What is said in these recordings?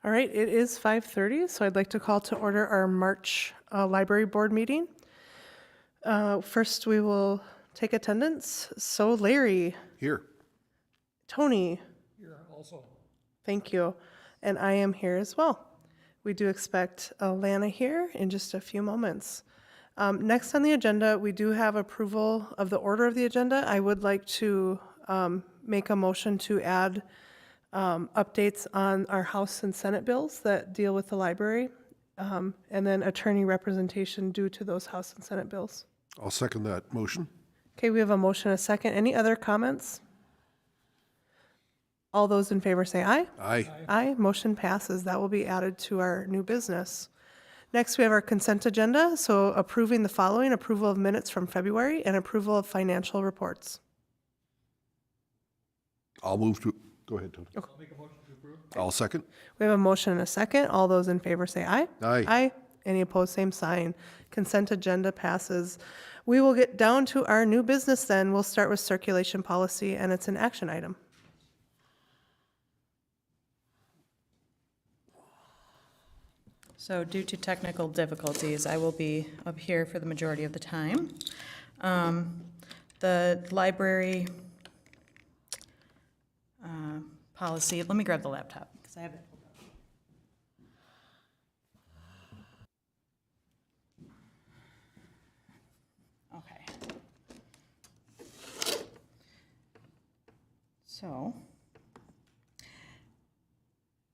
All right, it is 5:30, so I'd like to call to order our March Library Board meeting. First, we will take attendance. So Larry, Here. Tony, Here also. thank you. And I am here as well. We do expect Lana here in just a few moments. Next on the agenda, we do have approval of the order of the agenda. I would like to make a motion to add updates on our House and Senate bills that deal with the library, and then attorney representation due to those House and Senate bills. I'll second that motion. Okay, we have a motion, a second. Any other comments? All those in favor say aye. Aye. Aye, motion passes. That will be added to our new business. Next, we have our consent agenda, so approving the following: approval of minutes from February and approval of financial reports. I'll move to, go ahead, Tony. I'll make a motion to approve. I'll second. We have a motion and a second. All those in favor say aye. Aye. Aye. Any opposed, same sign. Consent agenda passes. We will get down to our new business then. We'll start with circulation policy, and it's an action item. So due to technical difficulties, I will be up here for the majority of the time. The library policy, let me grab the laptop because I have it. Okay. So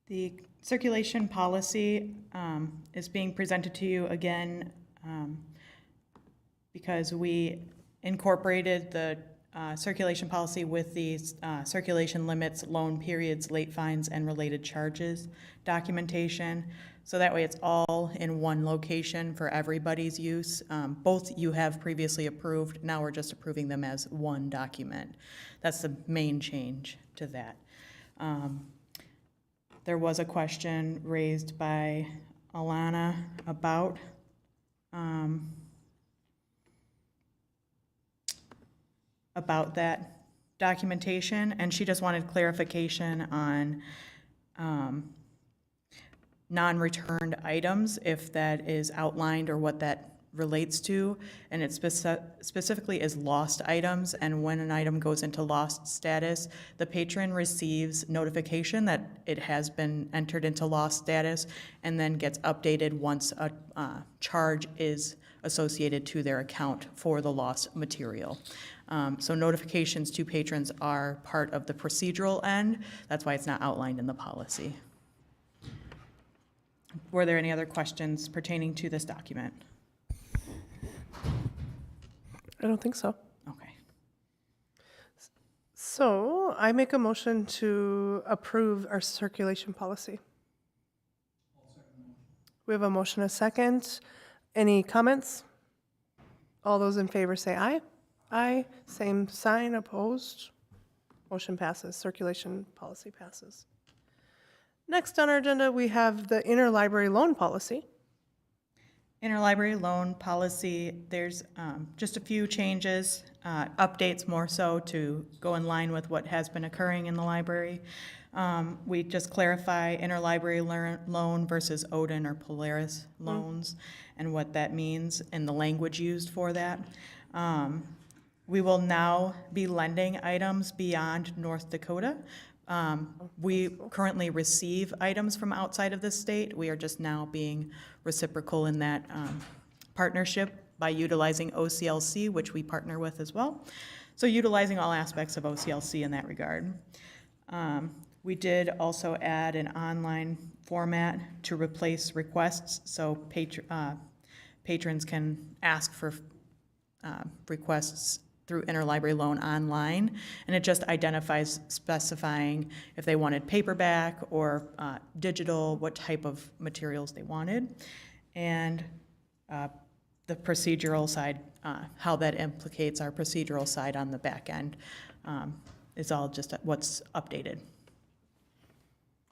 the circulation policy is being presented to you again because we incorporated the circulation policy with the circulation limits, loan periods, late fines, and related charges documentation. So that way it's all in one location for everybody's use. Both you have previously approved. Now we're just approving them as one document. That's the main change to that. There was a question raised by Alana about that documentation, and she just wanted clarification on non-returned items, if that is outlined or what that relates to, and it specifically is lost items. And when an item goes into lost status, the patron receives notification that it has been entered into lost status, and then gets updated once a charge is associated to their account for the lost material. So notifications to patrons are part of the procedural end. That's why it's not outlined in the policy. Were there any other questions pertaining to this document? I don't think so. Okay. So I make a motion to approve our circulation policy. We have a motion, a second. Any comments? All those in favor say aye. Aye. Same sign, opposed. Motion passes. Circulation policy passes. Next on our agenda, we have the interlibrary loan policy. Interlibrary loan policy, there's just a few changes, updates more so to go in line with what has been occurring in the library. We just clarify interlibrary loan versus Odin or Polaris loans and what that means and the language used for that. We will now be lending items beyond North Dakota. We currently receive items from outside of the state. We are just now being reciprocal in that partnership by utilizing OCLC, which we partner with as well. So utilizing all aspects of OCLC in that regard. We did also add an online format to replace requests, so patrons can ask for requests through interlibrary loan online, and it just identifies specifying if they wanted paperback or digital, what type of materials they wanted, and the procedural side, how that implicates our procedural side on the back end is all just what's updated.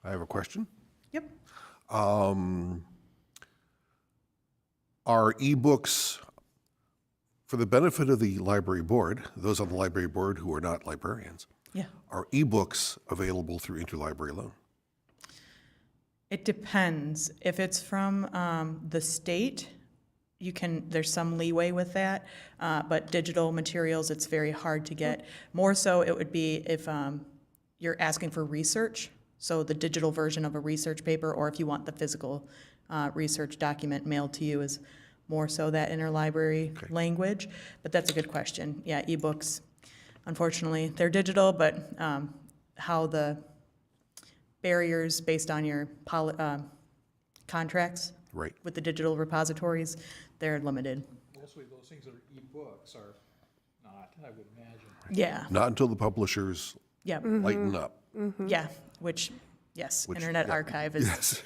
I have a question. Yep. Are ebooks, for the benefit of the library board, those on the library board who are not librarians, Yeah. are ebooks available through interlibrary loan? It depends. If it's from the state, there's some leeway with that, but digital materials, it's very hard to get. More so, it would be if you're asking for research, so the digital version of a research paper, or if you want the physical research document mailed to you is more so that interlibrary language. But that's a good question. Yeah, ebooks, unfortunately, they're digital, but how the barriers based on your contracts Right. with the digital repositories, they're limited. Mostly those things that are e-books are not, I would imagine. Yeah, Not until the publishers yeah, lighten up. yeah, which, yes, Which- Internet yeah. Archive is, Yes.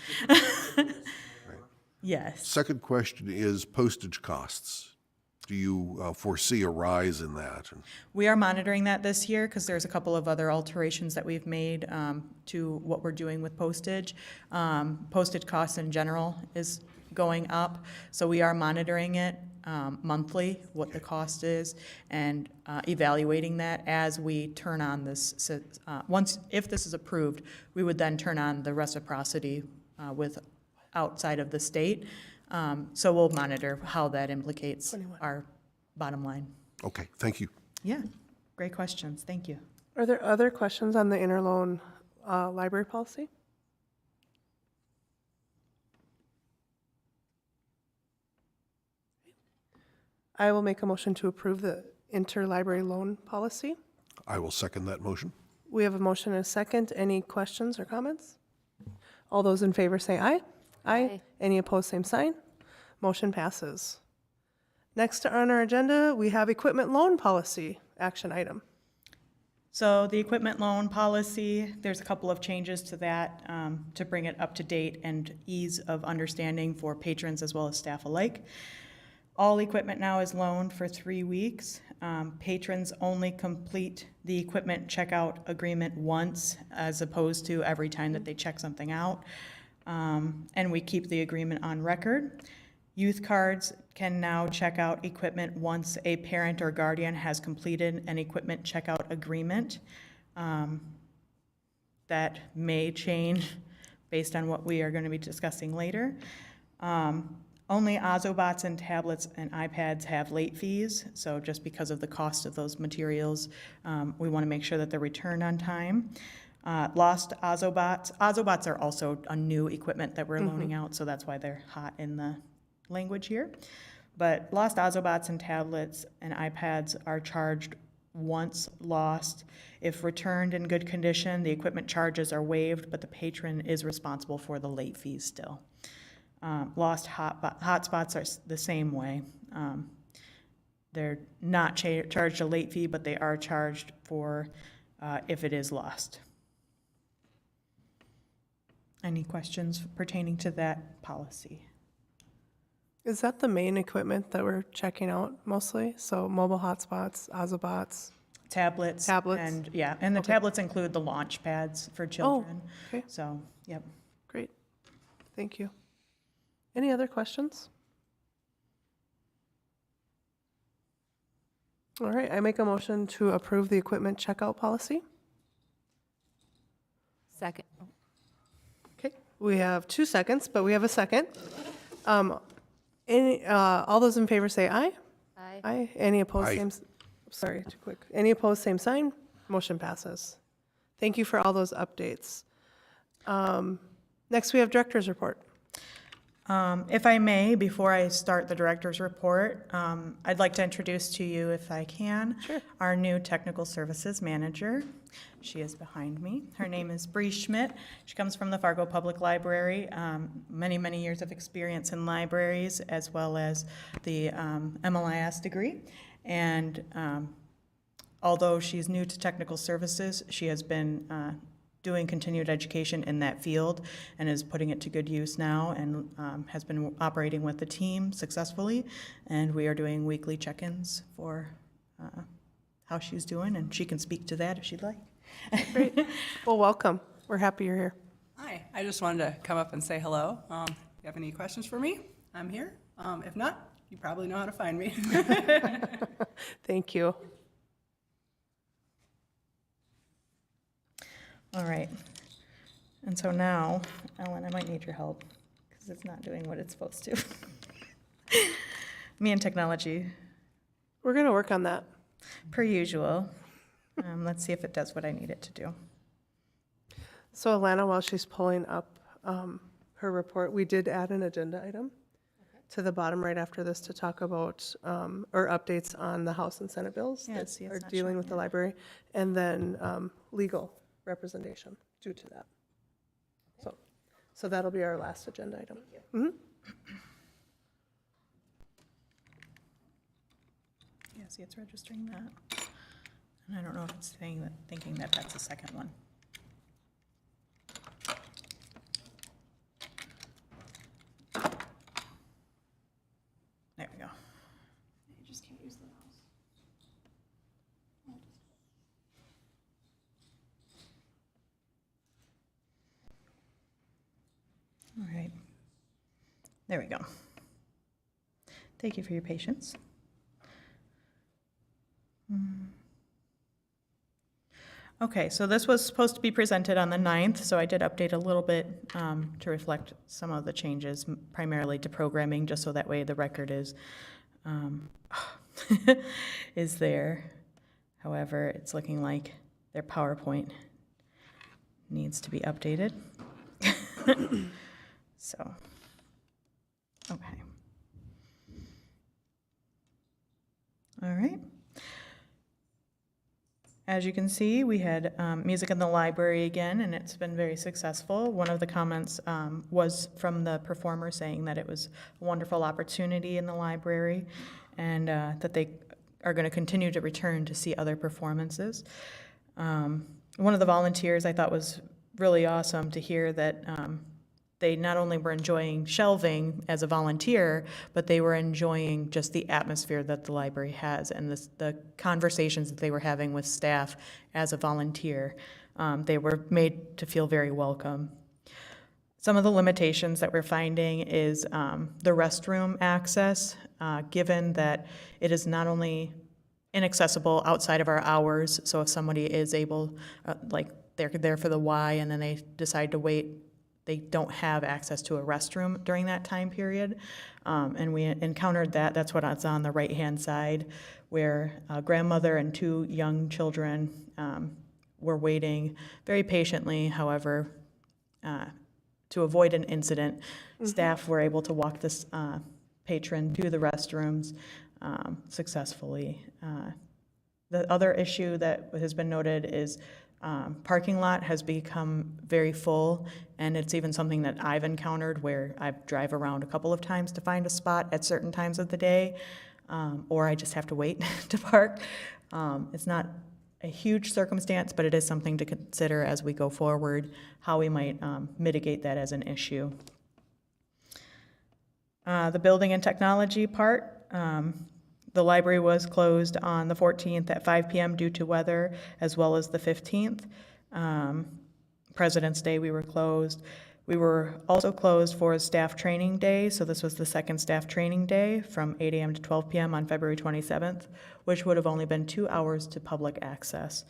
yes. Second question is postage costs. Do you foresee a rise in that? We are monitoring that this year because there's a couple of other alterations that we've made to what we're doing with postage. Postage costs in general is going up, so we are monitoring it monthly, what the cost is, and evaluating that as we turn on this. If this is approved, we would then turn on the reciprocity with outside of the state. So we'll monitor how that implicates our bottom line. Okay, thank you. Yeah, great questions, thank you. Are there other questions on the interloan library policy? I will make a motion to approve the interlibrary loan policy. I will second that motion. We have a motion and a second. Any questions or comments? All those in favor say aye. Aye. Any opposed, same sign. Motion passes. Next on our agenda, we have equipment loan policy action item. So the equipment loan policy, there's a couple of changes to that to bring it up to date and ease of understanding for patrons as well as staff alike. All equipment now is loaned for 3 weeks. Patrons only complete the equipment checkout agreement once as opposed to every time that they check something out. And we keep the agreement on record. Youth cards can now check out equipment once a parent or guardian has completed an equipment checkout agreement. That may change based on what we are going to be discussing later. Only Ozobots and tablets and iPads have late fees, so just because of the cost of those materials, we want to make sure that they're returned on time. Lost Ozobots are also a new equipment that we're loaning out, so that's why they're hot in the language here. But lost Ozobots and tablets and iPads are charged once lost. If returned in good condition, the equipment charges are waived, but the patron is responsible for the late fees still. Lost hotspots are the same way. They're not charged a late fee, but they are charged for if it is lost. Any questions pertaining to that policy? Is that the main equipment that we're checking out mostly? So mobile hotspots, Ozobots? Tablets. Tablets. And, yeah, and the tablets include the launch pads for children. okay. So, yep. Great. Thank you. Any other questions? All right, I make a motion to approve the equipment checkout policy. Second. Okay, we have 2 seconds, but we have a second. All those in favor say aye. Aye. Aye. Any opposed, Aye. sorry, too quick. Any opposed, same sign. Motion passes. Thank you for all those updates. Next, we have director's report. If I may, before I start the director's report, I'd like to introduce to you, if I can, our new technical services manager. She is behind me. Her name is Bree Schmidt. She comes from the Fargo Public Library, many, many years of experience in libraries, as well as the MLIS degree. And although she's new to technical services, she has been doing continued education in that field and is putting it to good use now, and has been operating with the team successfully. And we are doing weekly check-ins for how she's doing, and she can speak to that if she'd like. Great. Well, welcome. We're happy you're here. Hi, I just wanted to come up and say hello. If you have any questions for me, I'm here. If not, you probably know how to find me. Thank you. All right. And so now, Ellen, I might need your help because it's not doing what it's supposed to. Me and technology, We're going to work on that. per usual. Let's see if it does what I need it to do. So Alana, while she's pulling up her report, we did add an agenda item to the bottom right after this to talk about, or updates on the House and Senate bills Yeah, that see, it's are not dealing showing with the yet. library, and then legal representation due to that. So that'll be our last agenda item. Mhm. Yeah, see, it's registering that. And I don't know if it's saying that, thinking that that's the second one. There we go. You just can't use the mouse. All right. There we go. Thank you for your patience. Okay, so this was supposed to be presented on the 9th, so I did update a little bit to reflect some of the changes, primarily to programming, just so that way the record is is there. However, it's looking like their PowerPoint needs to be updated. So, okay. All right. As you can see, we had music in the library again, and it's been very successful. One of the comments was from the performer saying that it was a wonderful opportunity in the library and that they are going to continue to return to see other performances. One of the volunteers I thought was really awesome to hear that they not only were enjoying shelving as a volunteer, but they were enjoying just the atmosphere that the library has and the conversations that they were having with staff as a volunteer. They were made to feel very welcome. Some of the limitations that we're finding is the restroom access, given that it is not only inaccessible outside of our hours, so if somebody is able, like they're there for the Y and then they decide to wait, they don't have access to a restroom during that time period. And we encountered that. That's what's on the right-hand side, where a grandmother and 2 young children were waiting very patiently. However, to avoid an incident, staff were able to walk this patron to the restrooms successfully. The other issue that has been noted is parking lot has become very full, and it's even something that I've encountered where I drive around a couple of times to find a spot at certain times of the day, or I just have to wait to park. It's not a huge circumstance, but it is something to consider as we go forward, how we might mitigate that as an issue. The building and technology part, the library was closed on the 14th at 5 p.m. due to weather, as well as the 15th. President's Day, we were closed. We were also closed for staff training day, so this was the second staff training day from 8 a.m. to 12 p.m. on February 27th, which would have only been 2 hours to public access.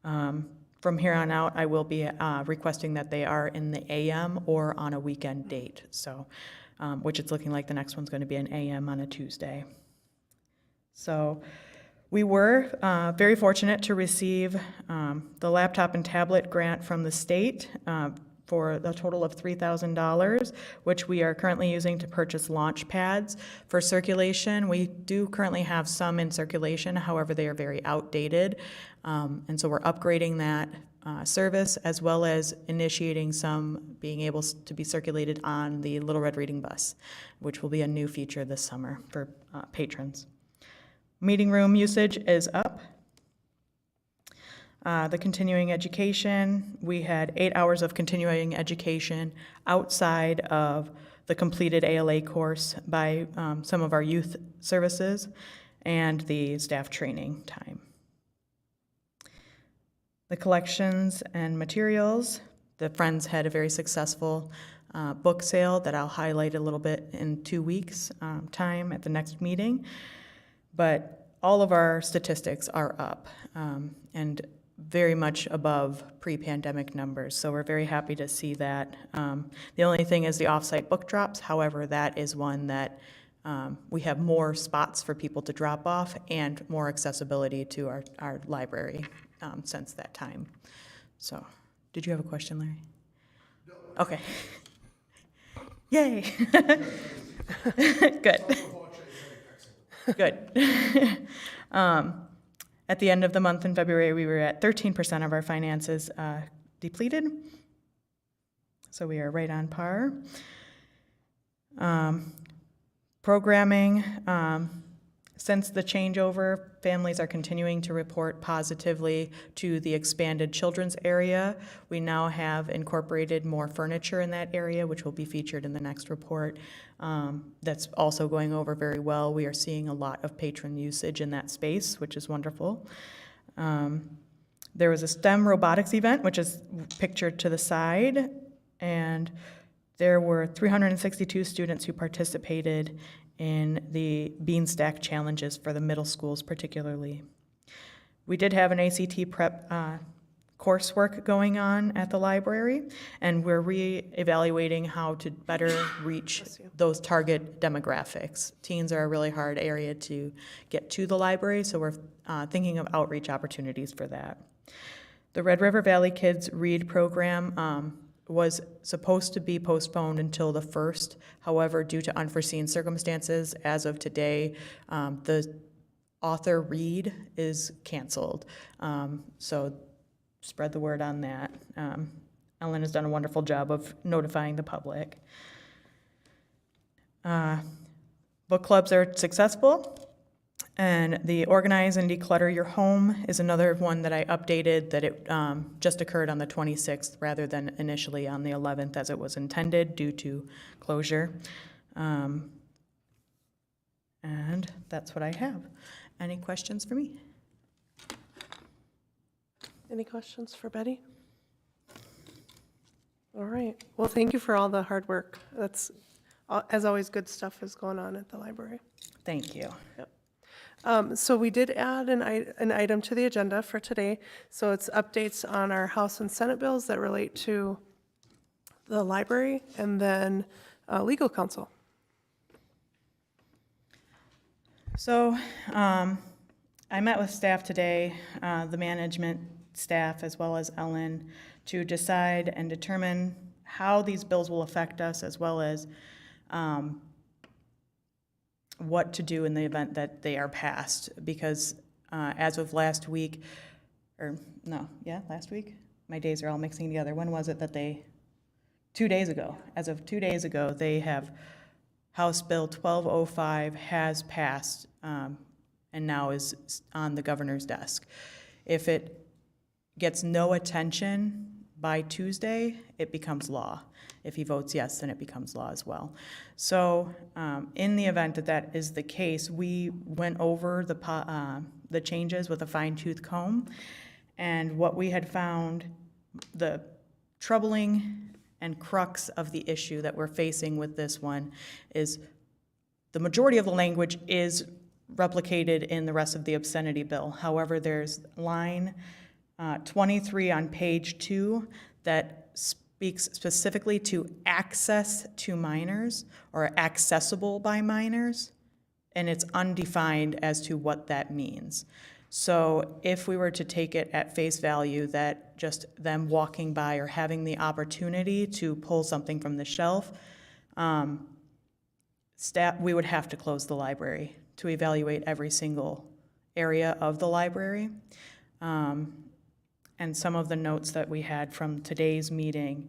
From here on out, I will be requesting that they are in the AM or on a weekend date, so which it's looking like the next one's going to be an AM on a Tuesday. So we were very fortunate to receive the laptop and tablet grant from the state for a total of $3,000, which we are currently using to purchase launch pads for circulation. We do currently have some in circulation, however, they are very outdated. And so we're upgrading that service, as well as initiating some being able to be circulated on the Little Red Reading Bus, which will be a new feature this summer for patrons. Meeting room usage is up. The continuing education, we had 8 hours of continuing education outside of the completed ALA course by some of our youth services and the staff training time. The collections and materials, the Friends had a very successful book sale that I'll highlight a little bit in 2 weeks' time at the next meeting. But all of our statistics are up. And very much above pre-pandemic numbers, so we're very happy to see that. The only thing is the off-site book drops. However, that is one that we have more spots for people to drop off and more accessibility to our library since that time. So, did you have a question, Larry? No. Okay. Yay. Good. Good. At the end of the month in February, we were at 13% of our finances depleted. So we are right on par. Programming, since the changeover, families are continuing to report positively to the expanded children's area. We now have incorporated more furniture in that area, which will be featured in the next report. That's also going over very well. We are seeing a lot of patron usage in that space, which is wonderful. There was a STEM robotics event, which is pictured to the side, and there were 362 students who participated in the Beanstack challenges for the middle schools particularly. We did have an ACT prep coursework going on at the library, and we're re-evaluating how to better reach those target demographics. Teens are a really hard area to get to the library, so we're thinking of outreach opportunities for that. The Red River Valley Kids Read program was supposed to be postponed until the 1st. However, due to unforeseen circumstances, as of today, the author read is canceled. So spread the word on that. Ellen has done a wonderful job of notifying the public. Book clubs are successful. And the Organize and Declutter Your Home is another one that I updated, that it just occurred on the 26th rather than initially on the 11th as it was intended due to closure. And that's what I have. Any questions for me? Any questions for Betty? All right. Well, thank you for all the hard work. That's, as always, good stuff is going on at the library. Thank you. Yep. So we did add an item to the agenda for today. So it's updates on our House and Senate bills that relate to the library and then legal counsel. So I met with staff today, the management staff as well as Ellen, to decide and determine how these bills will affect us, as well as what to do in the event that they are passed. Because as of last week, last week? My days are all mixing together. When was it that 2 days ago. As of 2 days ago, they have, House Bill 1205 has passed and now is on the governor's desk. If it gets no attention by Tuesday, it becomes law. If he votes yes, then it becomes law as well. So in the event that that is the case, we went over the changes with a fine-tooth comb, and what we had found, the troubling and crux of the issue that we're facing with this one is the majority of the language is replicated in the rest of the obscenity bill. However, there's line 23 on page 2 that speaks specifically to access to minors or accessible by minors, and it's undefined as to what that means. So if we were to take it at face value that just them walking by or having the opportunity to pull something from the shelf, we would have to close the library to evaluate every single area of the library. And some of the notes that we had from today's meeting.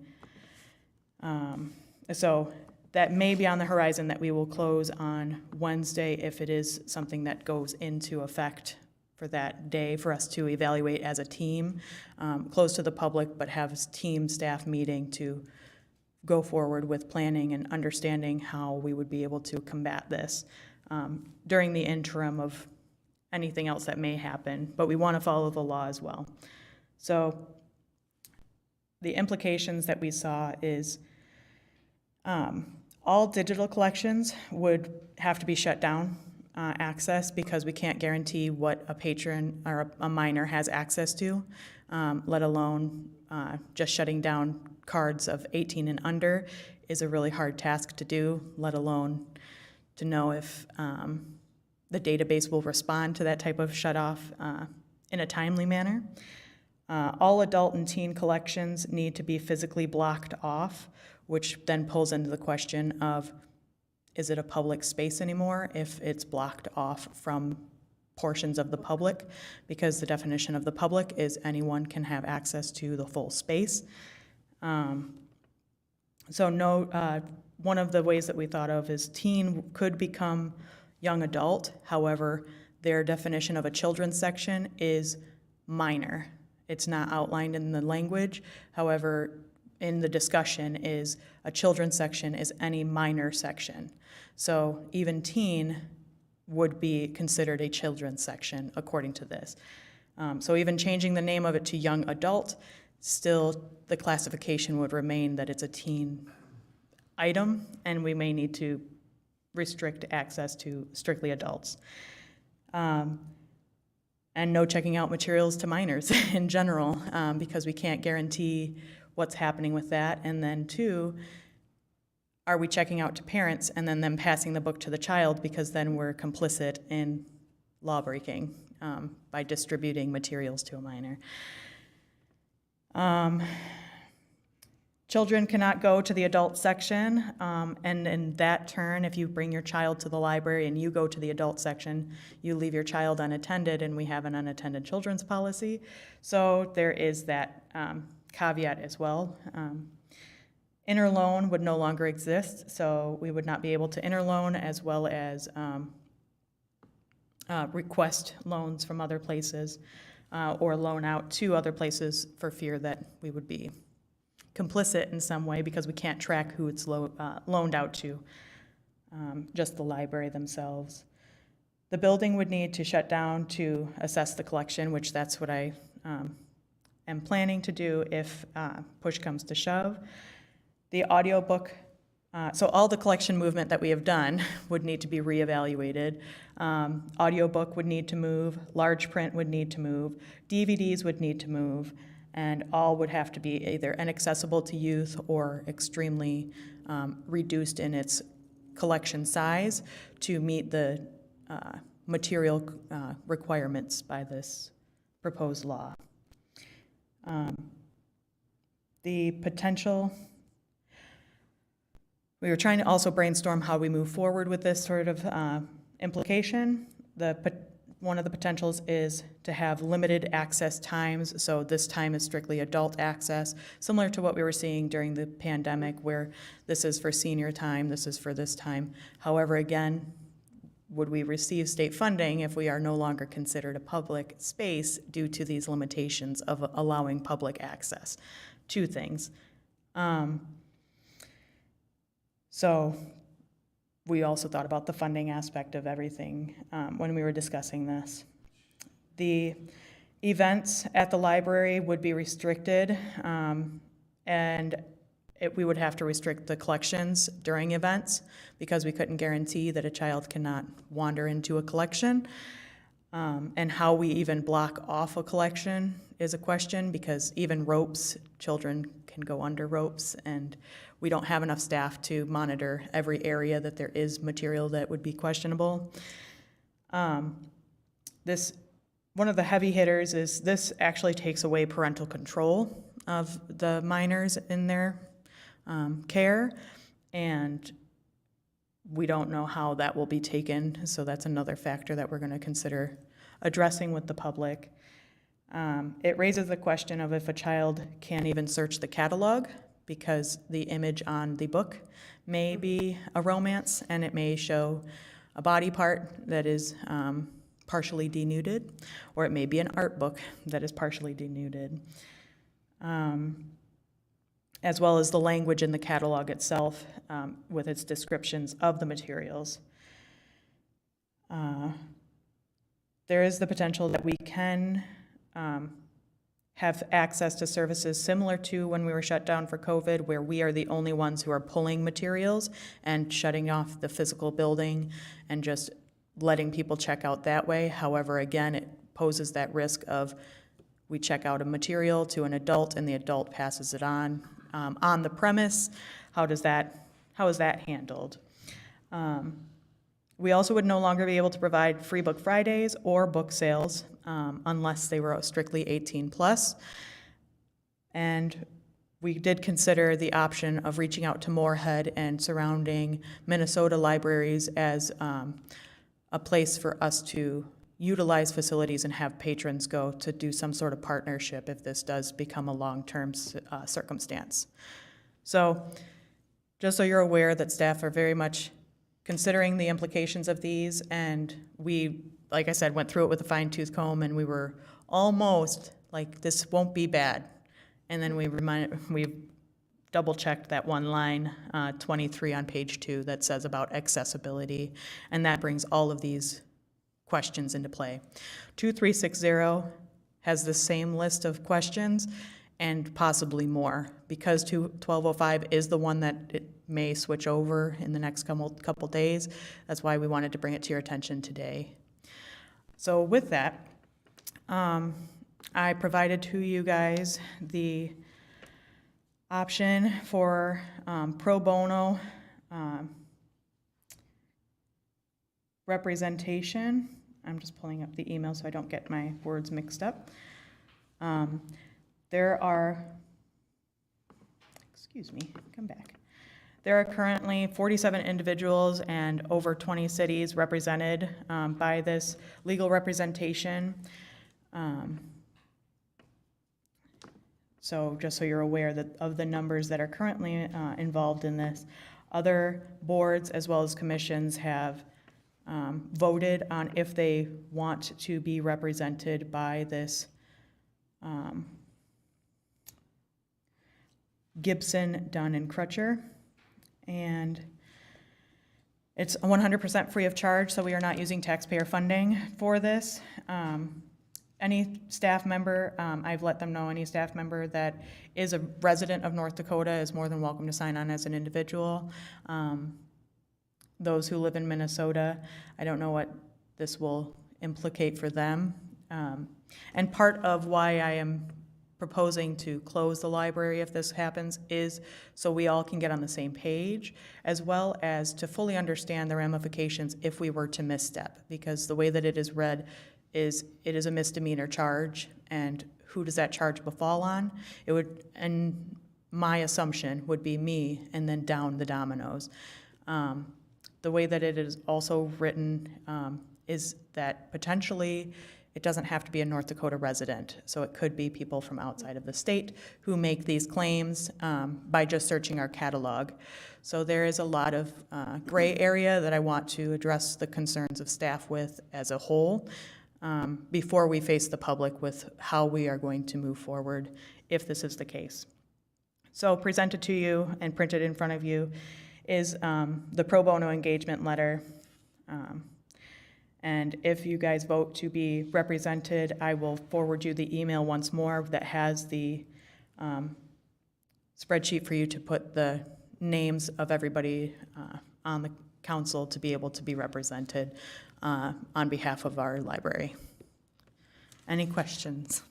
So that may be on the horizon that we will close on Wednesday if it is something that goes into effect for that day for us to evaluate as a team, close to the public, but have a team staff meeting to go forward with planning and understanding how we would be able to combat this during the interim of anything else that may happen, but we want to follow the law as well. So the implications that we saw is all digital collections would have to be shut down access because we can't guarantee what a patron or a minor has access to, let alone just shutting down cards of 18 and under is a really hard task to do, let alone to know if the database will respond to that type of shut-off in a timely manner. All adult and teen collections need to be physically blocked off, which then pulls into the question of, is it a public space anymore if it's blocked off from portions of the public? Because the definition of the public is anyone can have access to the full space. One of the ways that we thought of is teen could become young adult. However, their definition of a children's section is minor. It's not outlined in the language. However, in the discussion is a children's section is any minor section. So even teen would be considered a children's section according to this. So even changing the name of it to young adult, still the classification would remain that it's a teen item, and we may need to restrict access to strictly adults. And no checking out materials to minors in general, because we can't guarantee what's happening with that. And then two, are we checking out to parents and then them passing the book to the child, because then we're complicit in law breaking by distributing materials to a minor. Children cannot go to the adult section, and in that turn, if you bring your child to the library and you go to the adult section, you leave your child unattended, and we have an unattended children's policy. So there is that caveat as well. Interloan would no longer exist, so we would not be able to interloan as well as request loans from other places or loan out to other places for fear that we would be complicit in some way because we can't track who it's loaned out to, just the library themselves. The building would need to shut down to assess the collection, which that's what I am planning to do if push comes to shove. The audiobook, so all the collection movement that we have done would need to be reevaluated. Audiobook would need to move, large print would need to move, DVDs would need to move, and all would have to be either inaccessible to youth or extremely reduced in its collection size to meet the material requirements by this proposed law. The potential, we were trying to also brainstorm how we move forward with this sort of implication. One of the potentials is to have limited access times, so this time is strictly adult access, similar to what we were seeing during the pandemic, where this is for senior time, this is for this time. However, again, would we receive state funding if we are no longer considered a public space due to these limitations of allowing public access to things? So we also thought about the funding aspect of everything when we were discussing this. The events at the library would be restricted, and we would have to restrict the collections during events because we couldn't guarantee that a child cannot wander into a collection. And how we even block off a collection is a question, because even ropes, children can go under ropes, and we don't have enough staff to monitor every area that there is material that would be questionable. One of the heavy hitters is this actually takes away parental control of the minors in their care, and we don't know how that will be taken, so that's another factor that we're going to consider addressing with the public. It raises the question of if a child can even search the catalog, because the image on the book may be a romance, and it may show a body part that is partially denuded, or it may be an art book that is partially denuded, as well as the language in the catalog itself with its descriptions of the materials. There is the potential that we can have access to services similar to when we were shut down for COVID, where we are the only ones who are pulling materials and shutting off the physical building and just letting people check out that way. However, again, it poses that risk of we check out a material to an adult and the adult passes it on the premise. How is that handled? We also would no longer be able to provide free book Fridays or book sales unless they were strictly 18 plus. And we did consider the option of reaching out to Moorhead and surrounding Minnesota libraries as a place for us to utilize facilities and have patrons go to do some sort of partnership if this does become a long-term circumstance. So just so you're aware that staff are very much considering the implications of these, and we, like I said, went through it with a fine-tooth comb, and we were almost like, this won't be bad. And then we double-checked that one line, 23 on page 2, that says about accessibility, and that brings all of these questions into play. 2360 has the same list of questions and possibly more. Because 1205 is the one that it may switch over in the next couple days, that's why we wanted to bring it to your attention today. So with that, I provided to you guys the option for pro bono representation. I'm just pulling up the email so I don't get my words mixed up. There are, excuse me, come back. There are currently 47 individuals and over 20 cities represented by this legal representation. So just so you're aware that of the numbers that are currently involved in this, other boards as well as commissions have voted on if they want to be represented by this Gibson, Dunn, and Crutcher. And it's 100% free of charge, so we are not using taxpayer funding for this. Any staff member, I've let them know, any staff member that is a resident of North Dakota is more than welcome to sign on as an individual. Those who live in Minnesota, I don't know what this will implicate for them. And part of why I am proposing to close the library if this happens is so we all can get on the same page, as well as to fully understand the ramifications if we were to misstep, because the way that it is read is it is a misdemeanor charge, and who does that charge befall on? It would, and my assumption would be me, and then down the dominoes. The way that it is also written is that potentially it doesn't have to be a North Dakota resident, so it could be people from outside of the state who make these claims by just searching our catalog. So there is a lot of gray area that I want to address the concerns of staff with as a whole before we face the public with how we are going to move forward if this is the case. So presented to you and printed in front of you is the pro bono engagement letter. And if you guys vote to be represented, I will forward you the email once more that has the spreadsheet for you to put the names of everybody on the council to be able to be represented on behalf of our library. Any questions?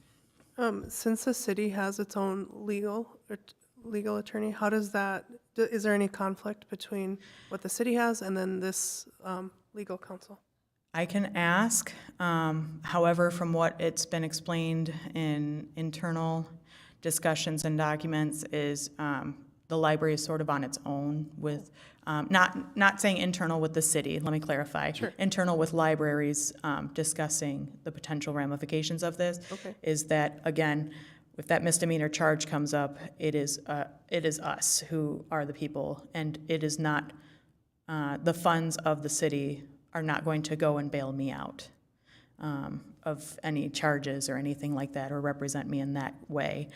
Since the city has its own legal attorney, how does that, is there any conflict between what the city has and then this legal counsel? I can ask, however, from what it's been explained in internal discussions and documents is the library is sort of on its own with, not saying internal with the city, let me clarify. Sure. Internal with libraries discussing the potential ramifications of this. Okay. Is that, again, if that misdemeanor charge comes up, it is us who are the people, and it is not, the funds of the city are not going to go and bail me out of any charges or anything like that, or represent me in that way.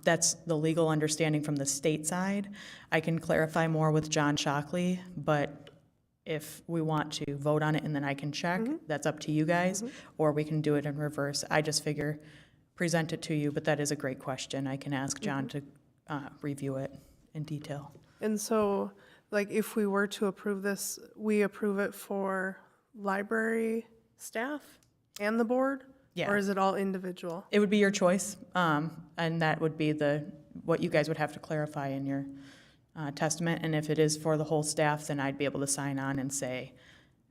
That's the legal understanding from the state side. I can clarify more with John Shockley, but if we want to vote on it and then I can check, that's up to you guys, or we can do it in reverse. I just figure present it to you, but that is a great question. I can ask John to review it in detail. And so, like, if we were to approve this, we approve it for library staff and the board? Yeah. Or is it all individual? It would be your choice, and that would be what you guys would have to clarify in your testament. And if it is for the whole staff, then I'd be able to sign on and say,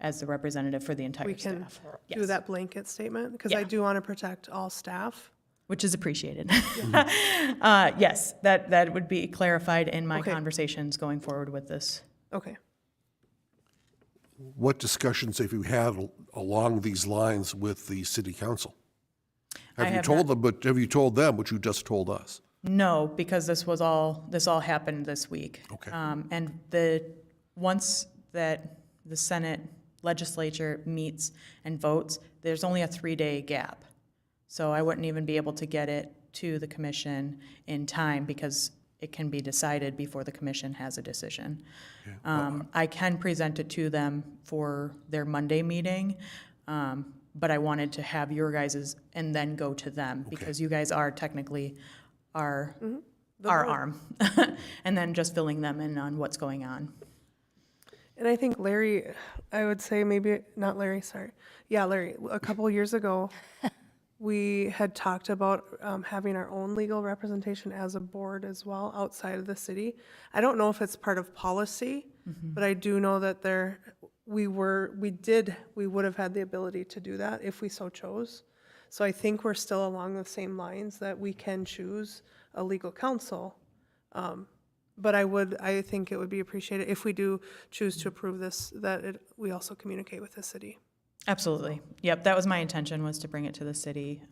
as the representative for the entire We can staff. do Yes. that blanket statement, because I Yeah. do want to protect all staff. Which is appreciated. Yes, that would be clarified in my Okay. conversations going forward with this. Okay. What discussions have you had along these lines with the city council? I Have you have told them, but have you told them what you just told us? No, because this all happened this week. Okay. And once that the Senate legislature meets and votes, there's only a 3-day gap. So I wouldn't even be able to get it to the commission in time because it can be decided before the commission has a decision. I can present it to them for their Monday meeting, but I wanted to have your guys's and then go to them because you guys are technically our arm. And then just filling them in on what's going on. And I think Larry, I would say maybe, not Larry, sorry. Yeah, Larry, a couple years ago, we had talked about having our own legal representation as a board as well, outside of the city. I don't know if it's part of policy, but I do know that we would have had the ability to do that if we so chose. So I think we're still along the same lines that we can choose a legal counsel. But I think it would be appreciated if we do choose to approve this, that we also communicate with the city. Absolutely. Yep, that was my intention, was to bring it to the city.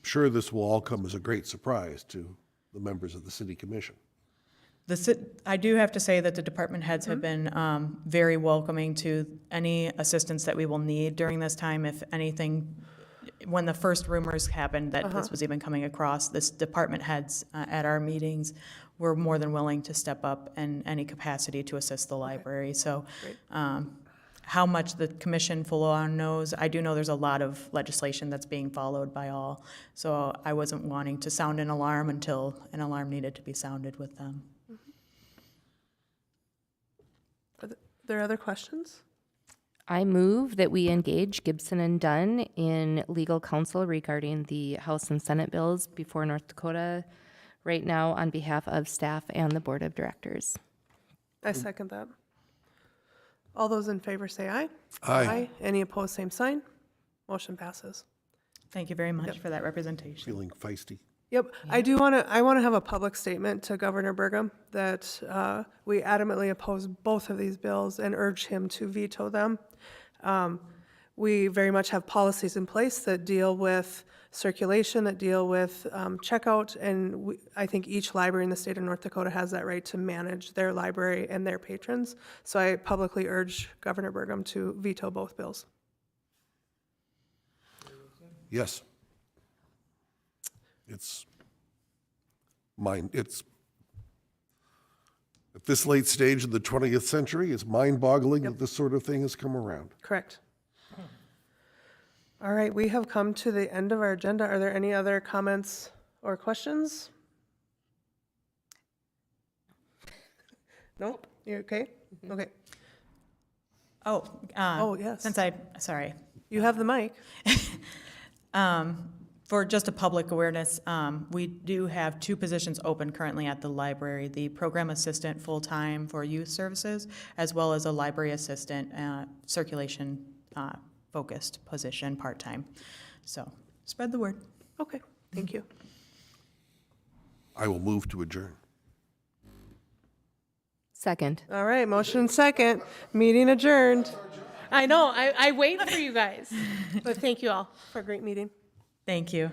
Sure, this will all come as a great surprise to the members of the city commission. I do have to say that the department heads have been very welcoming to any assistance that we will need during this time. If anything, when the first rumors happened that this was even coming across, this department heads at our meetings were more than willing to step up in any capacity to assist the library. So how much the commission full on knows, I do know there's a lot of legislation that's being followed by all. So I wasn't wanting to sound an alarm until an alarm needed to be sounded with them. Are there other questions? I move that we engage Gibson and Dunn in legal counsel regarding the House and Senate bills before North Dakota right now on behalf of staff and the board of directors. I second that. All those in favor say aye. Aye. Any opposed, same sign. Motion passes. Thank you very much for that representation. Feeling feisty? Yep, I want to have a public statement to Governor Burgum that we adamantly oppose both of these bills and urge him to veto them. We very much have policies in place that deal with circulation, that deal with checkout, and I think each library in the state of North Dakota has that right to manage their library and their patrons. So I publicly urge Governor Burgum to veto both bills. Yes. It's mine. It's at this late stage in the 20th century, it's mind-boggling that this sort of thing has come around. Correct. All right, we have come to the end of our agenda. Are there any other comments or questions? Nope, you okay? Okay, Oh, Oh, yes. Sorry. you have the mic. For just a public awareness, we do have 2 positions open currently at the library, the program assistant full-time for youth services, as well as a library assistant circulation focused position, part-time. So spread the word. Okay, thank you. I will move to adjourn. Second. All right, motion second, meeting adjourned. I know, I wait for you guys. But thank you all for a great meeting. Thank you.